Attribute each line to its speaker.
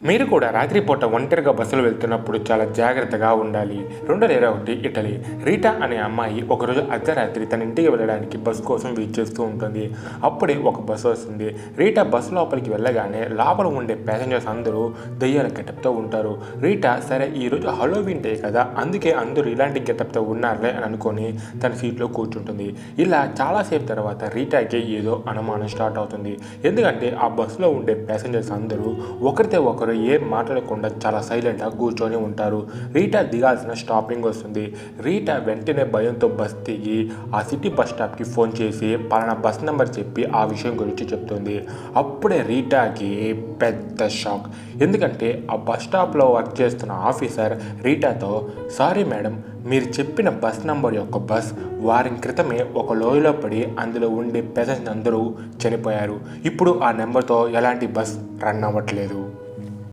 Speaker 1: మీరు కూడా రాత్రిపూట ఒంటరిగా బస్సులో వెళ్తున్నప్పుడు చాలా జాగ్రత్తగా ఉండాలి. 2021 ఇటలీ. రీటా అనే అమ్మాయి ఒకరోజు అర్ధరాత్రి తన ఇంటికి వెళ్ళడానికి బస్ కోసం వెయిట్ చేస్తూ ఉంటుంది. అప్పుడే ఒక బస్సు వస్తుంది. రీటా బస్సు లోపలికి వెళ్ళగానే లోపల ఉండే ప్యాసింజర్స్ అందరూ దెయ్యాల గెటప్తో ఉంటారు. రీటా సరే ఈరోజు హలోవీన్ డే కదా, అందుకే అందరూ ఇలాంటి గెటప్తో ఉన్నారులే అని అనుకొని తన సీట్లో కూర్చుంటుంది. ఇలా చాలాసేపు తర్వాత రీటాకి ఏదో అనుమానం స్టార్ట్ అవుతుంది. ఎందుకంటే ఆ బస్సులో ఉండే ప్యాసింజర్స్ అందరూ ఒకరితో ఒకరు ఏం మాట్లాడకుండా చాలా సైలెంట్గా కూర్చొని ఉంటారు. రీటా దిగాల్సిన స్టాపింగ్ వస్తుంది. రీటా వెంటనే భయంతో బస్ దిగి ఆ సిటీ బస్ స్టాప్కి ఫోన్ చేసి పలానా బస్ నెంబర్ చెప్పి ఆ విషయం గురించి చెప్తుంది. అప్పుడే రీటాకి పెద్ద షాక్. ఎందుకంటే ఆ బస్ స్టాప్లో వర్క్ చేస్తున్న ఆఫీసర్ రీటాతో, సారీ మేడం, మీరు చెప్పిన బస్ నంబర్ యొక్క బస్ వారం క్రితమే ఒక లోయలో పడి అందులో ఉండే ప్యాసింజర్స్ అందరూ చనిపోయారు. ఇప్పుడు ఆ నెంబర్తో ఎలాంటి బస్ రన్ అవ్వట్లేదు.